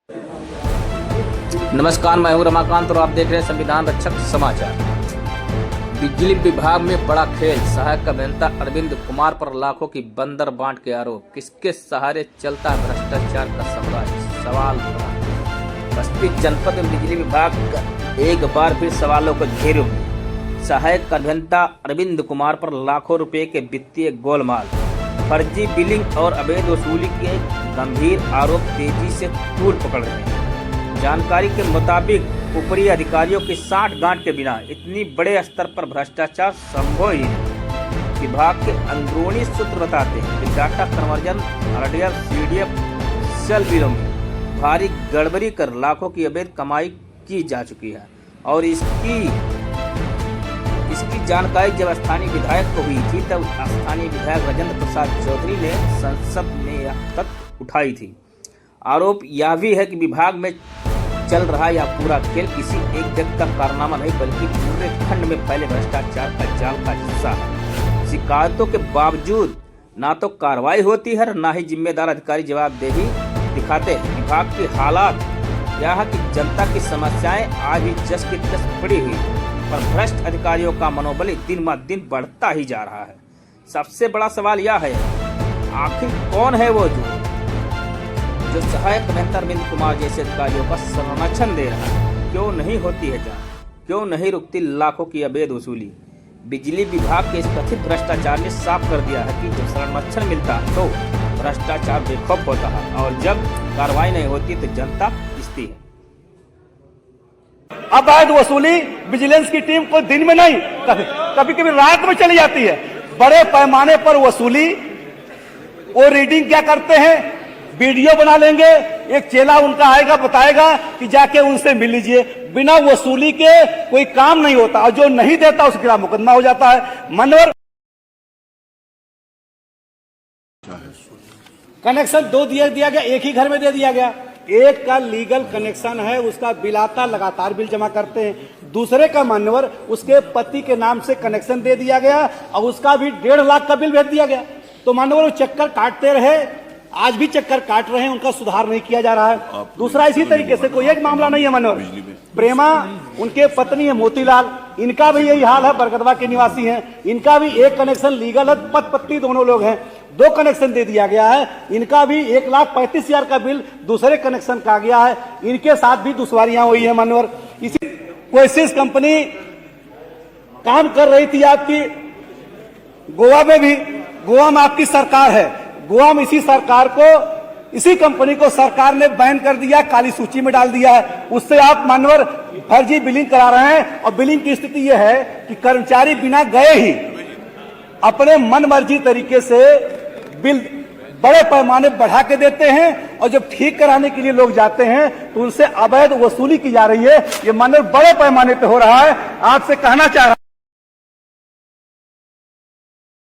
नमस्कार, मैं हूं रमाकांत और आप देख रहे हैं संविधान रक्षक समाचार। बिजली विभाग में बड़ा खेल, सहायक अभियंता अरविंद कुमार पर लाखों की बंदर बांट के आरोप। किसके सहारे चलता है भ्रष्टाचार का साम्राज्य? सवाल उठा। बस्ती जनपद में बिजली विभाग एक बार फिर सवालों को घेरे हुए। सहायक अभियंता अरविंद कुमार पर लाखों रुपए के वित्तीय गोलमाल, फर्जी बिलिंग और अवैध वसूली के गंभीर आरोप तेजी से तूल पकड़ रहे हैं। जानकारी के मुताबिक ऊपरी अधिकारियों की साठ गांठ के बिना इतनी बड़े स्तर पर भ्रष्टाचार संभव ही नहीं। विभाग के अंदरूनी सूत्र बताते हैं कि data conversion, RDF, CDF, cell बिलों में भारी गड़बड़ी कर लाखों की अवैध कमाई की जा चुकी है और इसकी जानकारी जब स्थानीय विधायक को हुई थी तब स्थानीय विधायक राजेंद्र प्रसाद चौधरी ने संसद में यह तक उठाई थी। आरोप यह भी है कि विभाग में चल रहा यह पूरा खेल किसी एक व्यक्ति का कारनामा नहीं बल्कि पूरे खंड में फैले भ्रष्टाचार का जाल का हिस्सा है। शिकायतों के बावजूद ना तो कार्रवाई होती है ना ही जिम्मेदार अधिकारी जवाबदेही दिखाते हैं। विभाग की हालात यह है कि जनता की समस्याएं आज भी जस की तस पड़ी हुई, पर भ्रष्ट अधिकारियों का मनोबल दिन ब दिन बढ़ता ही जा रहा है। सबसे बड़ा सवाल यह है, आखिर कौन है वो जो सहायक अभियंता अरविंद कुमार जैसे अधिकारियों का संरक्षण दे रहा है? क्यों नहीं होती है जांच? क्यों नहीं रुकती लाखों की अवैध वसूली? बिजली विभाग के इस कथित भ्रष्टाचार ने साफ कर दिया है कि जब संरक्षण मिलता है तो भ्रष्टाचार बेखौफ होता है और जब कार्रवाई नहीं होती तो जनता पिसती है। अवैध वसूली विजिलेंस की टीम को दिन में नहीं, कभी कभी रात में चली जाती है। बड़े पैमाने पर वसूली, वो रीडिंग क्या करते हैं, वीडियो बना लेंगे, एक चेला उनका आएगा बताएगा कि जाके उनसे मिल लीजिए। बिना वसूली के कोई काम नहीं होता और जो नहीं देता उसके खिलाफ मुकदमा हो जाता है। मनोहर कनेक्शन दो दिया गया, एक ही घर में दे दिया गया। एक का लीगल कनेक्शन है, उसका बिल आता, लगातार बिल जमा करते हैं। दूसरे का मान्यवर उसके पति के नाम से कनेक्शन दे दिया गया और उसका भी 1.5 लाख का बिल भेज दिया गया। तो मान्यवर चक्कर काटते रहे, आज भी चक्कर काट रहे हैं, उनका सुधार नहीं किया जा रहा है। दूसरा इसी तरीके से कोई एक मामला नहीं है मनोहर। प्रेमा उनके पत्नी है मोतीलाल, इनका भी यही हाल है, बरगदवा के निवासी हैं। इनका भी एक कनेक्शन लीगल है, पति पत्नी दोनों लोग हैं, 2 कनेक्शन दे दिया गया है। इनका भी 1,35,000 का बिल दूसरे कनेक्शन का गया है। इनके साथ भी दुश्वारियां हुई है मनोहर। इसी कोशिश कंपनी काम कर रही थी आपकी गोवा में भी, गोवा में आपकी सरकार है, गोवा में इसी कंपनी को सरकार ने बैन कर दिया, काली सूची में डाल दिया है। उससे आप मानवर फर्जी बिलिंग करा रहे हैं और बिलिंग की स्थिति यह है कि कर्मचारी बिना गए ही अपने मनमर्जी तरीके से बिल बड़े पैमाने बढ़ा के देते हैं और जब ठीक कराने के लिए लोग जाते हैं तो उनसे अवैध वसूली की जा रही है। ये मानव बड़े पैमाने पे हो रहा है। आपसे कहना चाह रहा